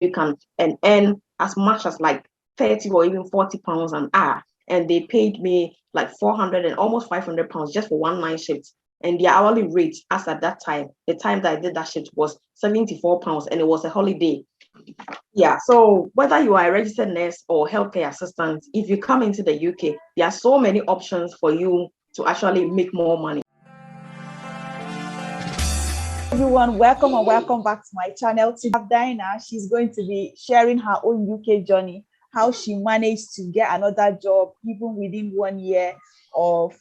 you can and earn as much as like 30 or even 40 pounds an hour. And they paid me like 400 and almost 500 pounds just for one night shift. And the hourly rate, as at that time, the time that I did that shift was 74 pounds, and it was a holiday. Yeah, so whether you are a registered nurse or healthcare assistant, if you come into the UK, there are so many options for you to actually make more money. Everyone, welcome and welcome back to my channel. Today, Dina, she's going to be sharing her own UK journey, how she managed to get another job even within 1 year of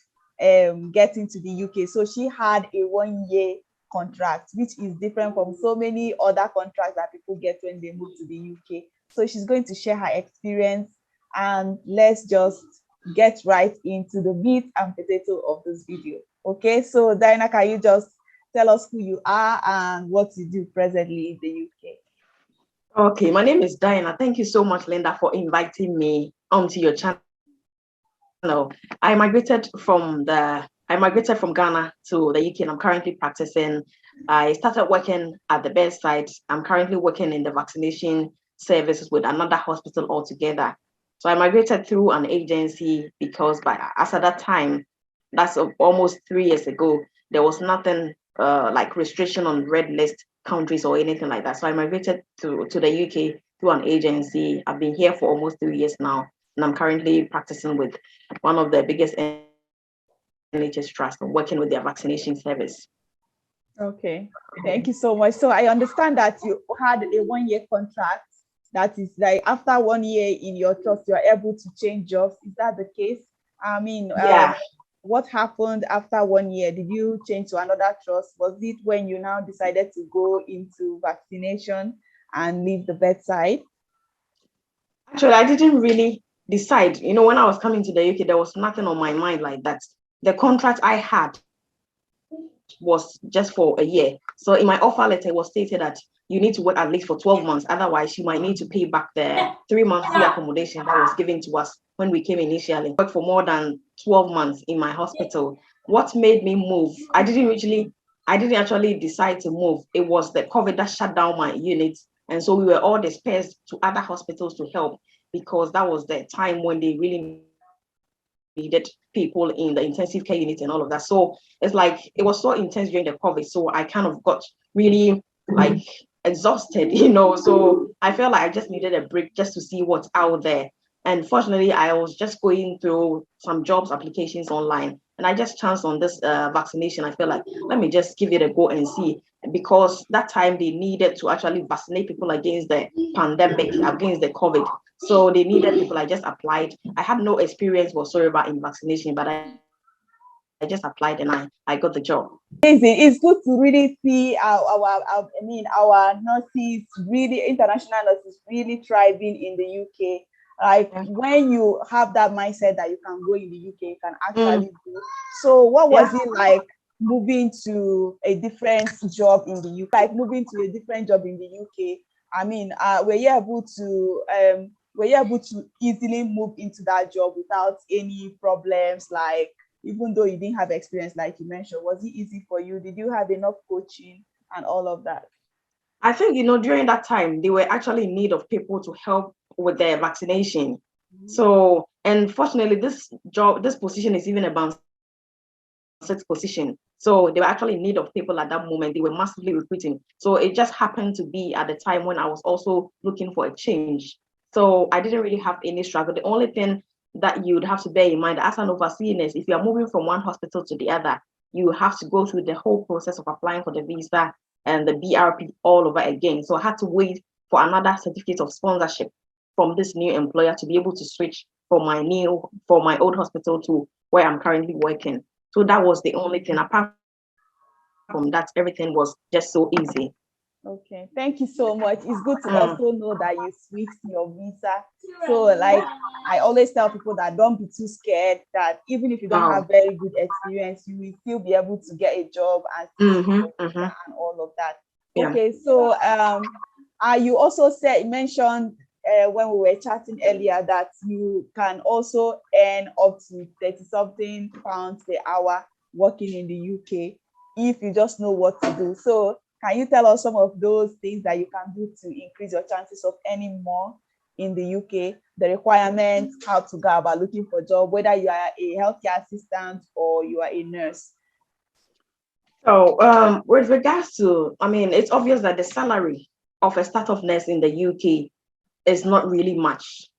getting to the UK. So she had a 1 year contract, which is different from so many other contracts that people get when they move to the UK. So she's going to share her experience, and let's just get right into the meat and potato of this video. Okay, so Dina, can you just tell us who you are and what you do presently in the UK? Okay, my name is Dina. Thank you so much, Lynda, for inviting me onto your channel. I migrated from Ghana to the UK, and I'm currently practicing. I started working at the bedside. I'm currently working in the vaccination services with another hospital altogether. So I migrated through an agency because as at that time, that's almost 3 years ago, there was nothing like restriction on red list countries or anything like that. So I migrated to the UK through an agency. I've been here for almost 3 years now, and I'm currently practicing with one of the biggest NHS trusts and working with their vaccination service. Okay, thank you so much. So I understand that you had a 1 year contract. That is like after 1 year in your trust, you are able to change jobs. Is that the case? I mean, yeah. What happened after 1 year? Did you change to another trust? Was it when you now decided to go into vaccination and leave the bedside? Actually, I didn't really decide. When I was coming to the UK, there was nothing on my mind like that. The contract I had was just for a year. So in my offer letter, it was stated that you need to work at least for 12 months. Otherwise, you might need to pay back the 3-month free accommodation that was given to us when we came initially. I worked for more than 12 months in my hospital. What made me move? I didn't actually decide to move. It was the COVID that shut down my unit. And so we were all dispersed to other hospitals to help, because that was the time when they really needed people in the intensive care unit and all of that. So it's like it was so intense during the COVID. So I kind of got really like exhausted, So I felt like I just needed a break just to see what's out there. And fortunately, I was just going through some jobs applications online, and I just chanced on this vaccination. I feel like, let me just give it a go and see, because that time they needed to actually vaccinate people against the pandemic, against the COVID. So they needed people. I just applied. I had no experience whatsoever in vaccination, but I just applied and I got the job. It's good to really see our nurses, really international nurses, really thriving in the UK. Like when you have that mindset that you can go in the UK, you can actually do. So what was it like moving to a different job in the UK? Like moving to a different job in the UK. I mean, were you able to easily move into that job without any problems? Like, even though you didn't have experience, like you mentioned, was it easy for you? Did you have enough coaching and all of that? I think, during that time, they were actually in need of people to help with their vaccination. So, and fortunately, this position is even a band 6 position. So they were actually in need of people at that moment. They were massively recruiting. So it just happened to be at the time when I was also looking for a change. So I didn't really have any struggle. The only thing that you'd have to bear in mind as an overseer nurse, if you are moving from one hospital to the other, you have to go through the whole process of applying for the visa and the BRP all over again. So I had to wait for another certificate of sponsorship from this new employer to be able to switch from my old hospital to where I'm currently working. So that was the only thing. Apart from that, everything was just so easy. Okay, thank you so much. It's good to also know that you switched your visa. So like I always tell people that don't be too scared, that even if you don't have very good experience, you will still be able to get a job and and all of that. Yeah. Okay, so you also mentioned when we were chatting earlier that you can also earn up to 30-something pounds per hour working in the UK if you just know what to do. So Can you tell us some of those things that you can do to increase your chances of earning more in the UK? The requirements, how to go about looking for a job, whether you are a healthcare assistant or you are a nurse. So, with regards to, I mean, it's obvious that the salary of a startup nurse in the UK is not really much.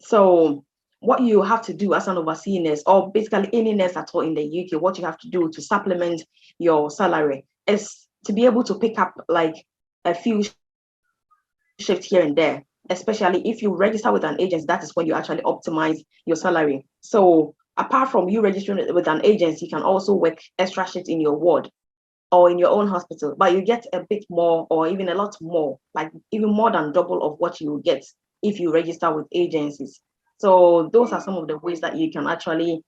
So, what you have to do as an overseas nurse, or basically any nurse at all in the UK, what you have to do to supplement your salary is to be able to pick up like a few shifts here and there, especially if you register with an agency. That is when you actually optimize your salary. So, apart from you registering with an agency, you can also work extra shifts in your ward or in your own hospital, but you get a bit more or even a lot more, like even more than double of what you get if you register with agencies. So those are some of the ways that you can actually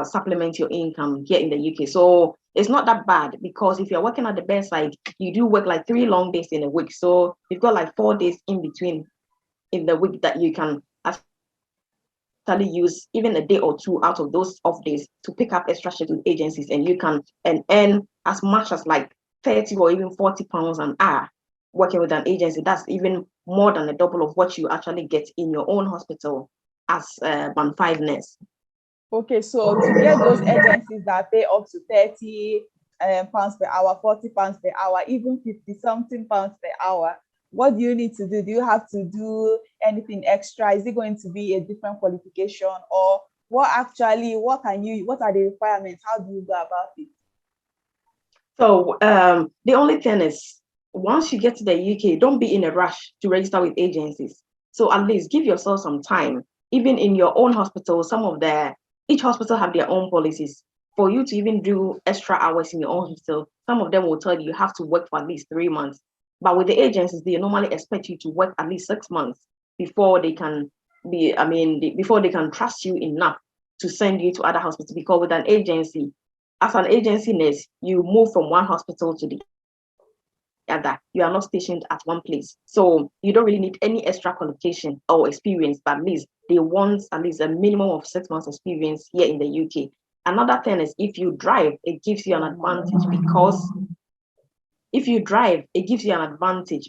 supplement your income here in the UK. So it's not that bad, because if you're working at the bedside, you do work like 3 long days in a week. So you've got like 4 days in between in the week that you can actually use even a day or two out of those off days to pick up extra shifts with agencies, and you can earn as much as like 30 or even 40 pounds an hour working with an agency. That's even more than a double of what you actually get in your own hospital as a band 5 nurse. Okay, so to get those agencies that pay up to 30 pounds per hour, 40 pounds per hour, even 50 something pounds per hour, what do you need to do? Do you have to do anything extra? Is it going to be a different qualification, or what are the requirements? How do you go about it? So the only thing is, once you get to the UK, don't be in a rush to register with agencies. So at least give yourself some time. Even in your own hospital, each hospital have their own policies. For you to even do extra hours in your own hospital, some of them will tell you have to work for at least 3 months. But with the agencies, they normally expect you to work at least 6 months before they can before they can trust you enough to send you to other hospitals. Because with an agency, as an agency nurse, you move from one hospital to the other. You are not stationed at one place. So you don't really need any extra qualification or experience, but at least they want at least a minimum of 6 months experience here in the UK. Another thing is, if you drive, it gives you an advantage,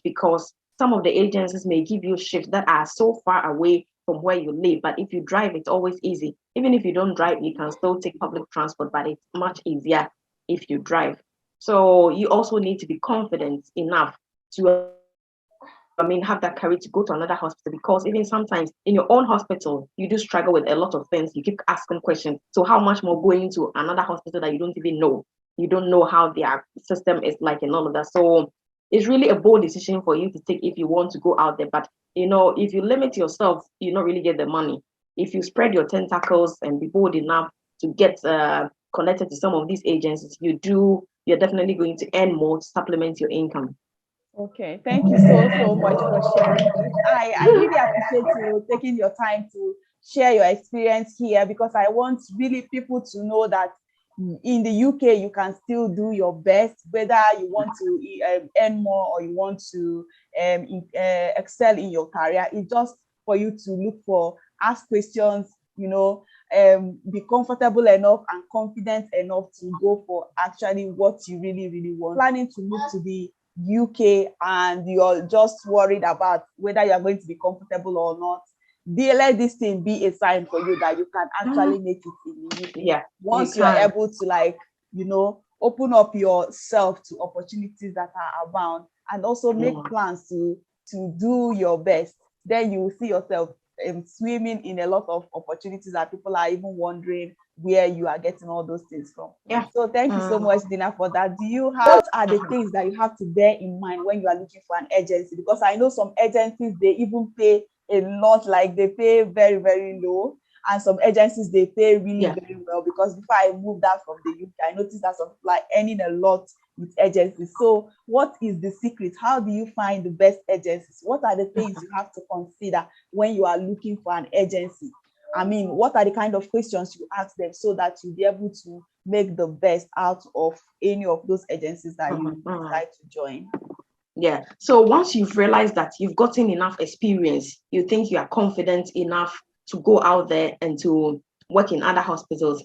because some of the agencies may give you shifts that are so far away from where you live. But if you drive, it's always easy. Even if you don't drive, you can still take public transport, but it's much easier if you drive. So you also need to be confident enough to have that courage to go to another hospital, because even sometimes in your own hospital, you do struggle with a lot of things. You keep asking questions. So how much more going to another hospital that you don't even know? You don't know how their system is like and all of that. So it's really a bold decision for you to take if you want to go out there. But if you limit yourself, you don't really get the money. If you spread your tentacles and be bold enough to get connected to some of these agencies, you're definitely going to earn more to supplement your income. Okay, thank you so much for sharing this. I really appreciate you taking your time to share your experience here, because I want really people to know that in the UK you can still do your best, whether you want to earn more or you want to excel in your career. It's just for you to ask questions, be comfortable enough and confident enough to go for actually what you really want. Planning to move to the UK and you're just worried about whether you're going to be comfortable or not, let this thing be a sign for you that you can actually make it in the UK. Yeah, once you're able to open up yourself to opportunities that are abound, and also make plans to do your best, then you will see yourself swimming in a lot of opportunities that people are even wondering where you are getting all those things from. Yeah. So thank you so much, Dina, for that. What are the things that you have to bear in mind when you are looking for an agency? Because I know some agencies, they even pay a lot, like they pay very, very low. And some agencies, they pay really very well. Because before I moved out from the UK, I noticed that some people are earning a lot with agencies. So what is the secret? How do you find the best agencies? What are the things you have to consider when you are looking for an agency? I mean, what are the kind of questions you ask them so that you'll be able to make the best out of any of those agencies that you decide to join? Yeah. So once you've realized that you've gotten enough experience, you think you are confident enough to go out there and to work in other hospitals,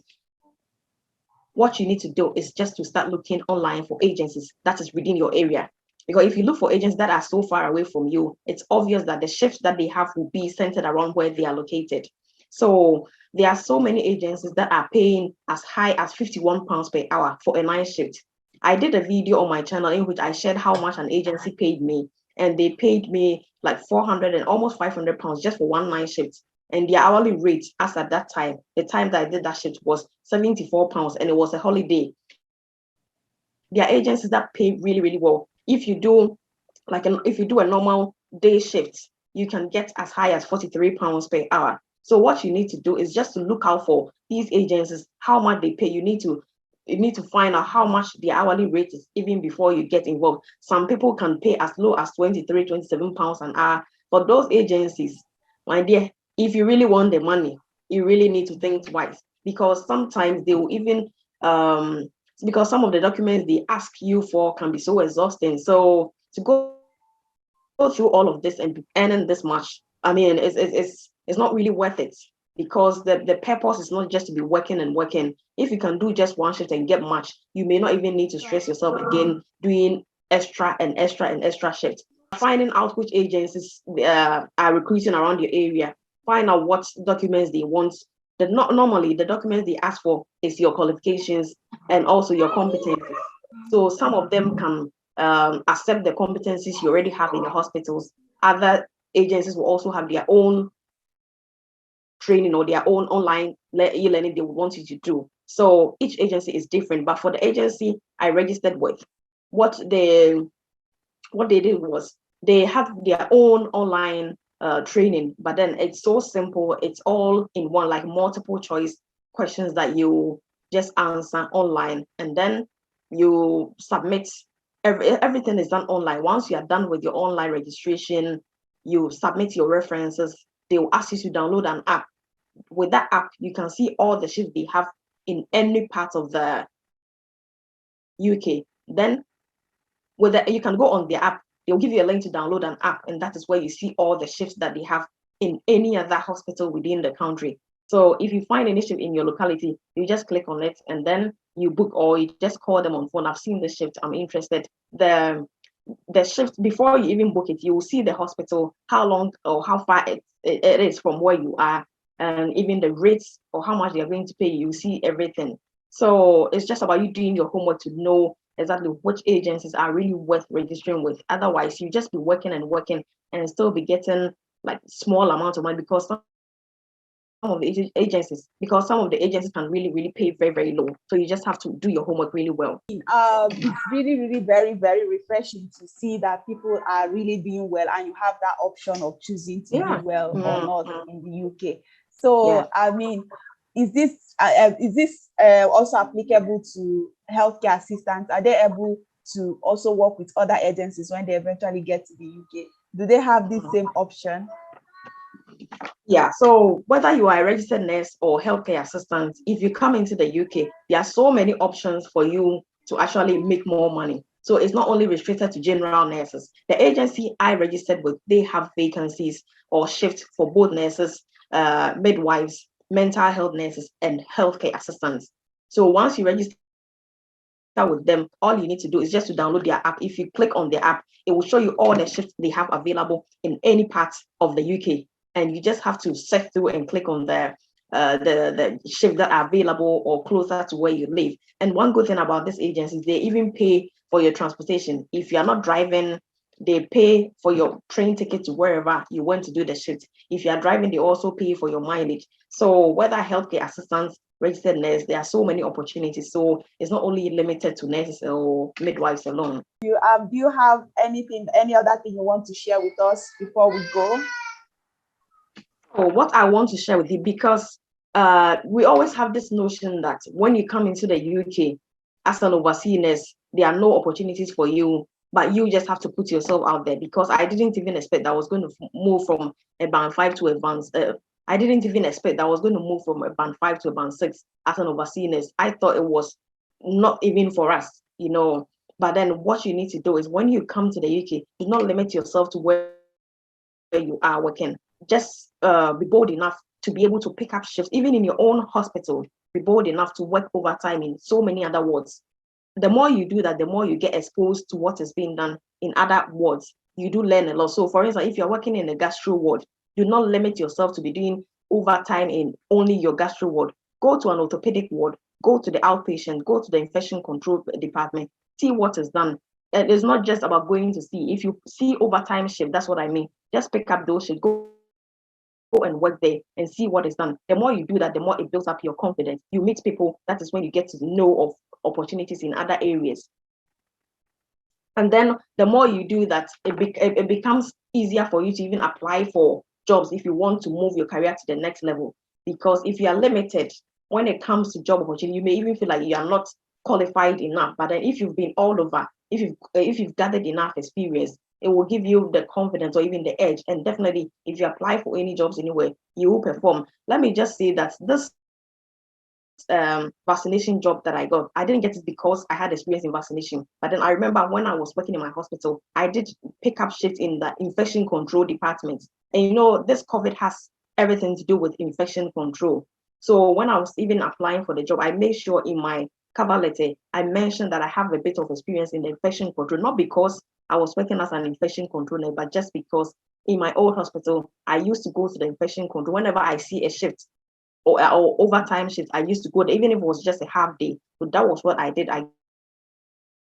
what you need to do is just to start looking online for agencies that is within your area. Because if you look for agents that are so far away from you, it's obvious that the shifts that they have will be centered around where they are located. So there are so many agencies that are paying as high as £51 per hour for a night shift. I did a video on my channel in which I shared how much an agency paid me, and they paid me like 400 and almost £500 just for one night shift. And their hourly rate, as at that time, the time that I did that shift, was £74, and it was a holiday. There are agencies that pay really, really well. If you do if you do a normal day shift, you can get as high as £43 per hour. So what you need to do is just to look out for these agencies, how much they pay. You need to find out how much the hourly rate is even before you get involved. Some people can pay as low as £23, £27 an hour. For those agencies, my dear, if you really want the money, you really need to think twice, because sometimes they will even because some of the documents they ask you for can be so exhausting. So to go through all of this and be earning this much, I mean, it's not really worth it, because the purpose is not just to be working and working. If you can do just one shift and get much, you may not even need to stress yourself again doing extra and extra and extra shifts. Finding out which agencies are recruiting around your area, find out what documents they want. Normally the documents they ask for is your qualifications and also your competencies. So some of them can accept the competencies you already have in the hospitals. Other agencies will also have their own training or their own online e-learning they want you to do. So each agency is different. But for the agency I registered with, what they did was they have their own online training, but then it's so simple. It's all in one, like multiple choice questions that you just answer online, and then you submit. Everything is done online. Once you are done with your online registration, you submit your references. They will ask you to download an app. With that app, you can see all the shifts they have in any part of the UK. Then you can go on the app. They'll give you a link to download an app, and that is where you see all the shifts that they have in any other hospital within the country. So if you find any shift in your locality, you just click on it and then you book, or you just call them on phone. I've seen the shift, I'm interested. The shift, before you even book it, you will see the hospital, how long or how far it is from where you are, and even the rates or how much they are going to pay. You see everything. So it's just about you doing your homework to know exactly which agencies are really worth registering with. Otherwise, you just be working and working and still be getting like small amount of money, because some of the agencies can really, really pay very, very low. So you just have to do your homework really well. It's really, really very, very refreshing to see that people are really doing well, and you have that option of choosing to do well or not in the UK. So, I mean, is this also applicable to healthcare assistants? Are they able to also work with other agencies when they eventually get to the UK? Do they have this same option? Yeah, so whether you are a registered nurse or healthcare assistant, if you come into the UK, there are so many options for you to actually make more money. So it's not only restricted to general nurses. The agency I registered with, they have vacancies or shifts for both nurses, midwives, mental health nurses, and healthcare assistants. So once you register with them, all you need to do is just to download their app. If you click on the app, it will show you all the shifts they have available in any part of the UK. And you just have to search through and click on the shifts that are available or closer to where you live. And one good thing about this agency is they even pay for your transportation. If you are not driving, they pay for your train ticket to wherever you want to do the shift. If you are driving, they also pay for your mileage. So whether healthcare assistants, registered nurse, there are so many opportunities. So it's not only limited to nurses or midwives alone. Do you have any other thing you want to share with us before we go? Oh, what I want to share with you, because we always have this notion that when you come into the UK as an overseas nurse, there are no opportunities for you, but you just have to put yourself out there. Because I didn't even expect that I was going to move from a band 5 to a band. I didn't even expect that I was going to move from a band 5 to a band 6 as an overseas nurse. I thought it was not even for us, you know. But then what you need to do is, when you come to the UK, do not limit yourself to where you are working. Just be bold enough to be able to pick up shifts, even in your own hospital. Be bold enough to work overtime in so many other wards. the more you do that, the more you get exposed to what is being done in other wards. You do learn a lot. So for instance, if you're working in a gastro ward, do not limit yourself to be doing overtime in only your gastro ward. Go to an orthopedic ward, go to the outpatient, go to the infection control department, see what is done. And it's not just about going to see. If you see overtime shift, that's what I mean. Just pick up those shifts, go and work there and see what is done. The more you do that, the more it builds up your confidence. You meet people, that is when you get to know of opportunities in other areas. And then the more you do that, it becomes easier for you to even apply for jobs if you want to move your career to the next level. Because if you are limited when it comes to job opportunity, you may even feel like you are not qualified enough. But then if you've been all over, if you've gathered enough experience, it will give you the confidence or even the edge. And definitely, if you apply for any jobs anywhere, you will perform. Let me just say that this vaccination job that I got, I didn't get it because I had experience in vaccination. But then I remember when I was working in my hospital, I did pick up shifts in the infection control department. And you know, this COVID has everything to do with infection control. So when I was even applying for the job, I made sure in my cover letter, I mentioned that I have a bit of experience in the infection control, not because I was working as an infection controller, but just because in my old hospital, I used to go to the infection control whenever I see a shift or overtime shifts. I used to go there, even if it was just a half day. So that was what I did. I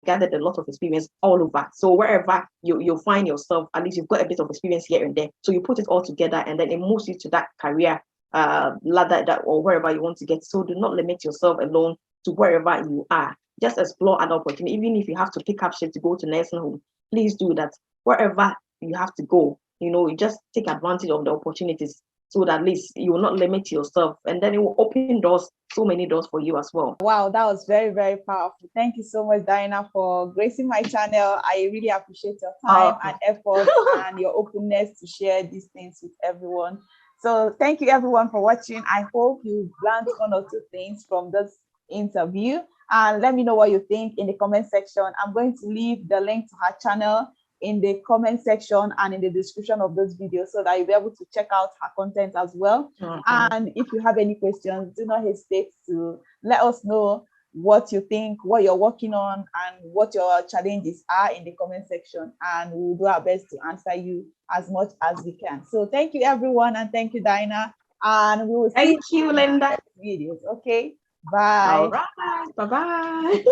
gathered a lot of experience all over. So wherever you find yourself, at least you've got a bit of experience here and there. So you put it all together, and then it moves you to that career ladder that or wherever you want to get. So do not limit yourself alone to wherever you are. Just explore other opportunities. Even if you have to pick up shit to go to nursing home, please do that. Wherever you have to go, you just take advantage of the opportunities, so that at least you will not limit yourself, and then it will open doors, so many doors for you as well. Wow, that was very, very powerful. Thank you so much, Dina, for gracing my channel. I really appreciate your time and effort and your openness to share these things with everyone. So thank you everyone for watching. I hope you learned one or two things from this interview, and let me know what you think in the comment section. I'm going to leave the link to her channel in the comment section and in the description of this video, so that you'll be able to check out her content as well. And if you have any questions, do not hesitate to let us know what you think, what you're working on, and what your challenges are in the comment section, and we'll do our best to answer you as much as we can. So thank you everyone, and thank you, Dina, and we will see you, Lynda. videos. Okay, bye. All right, bye-bye.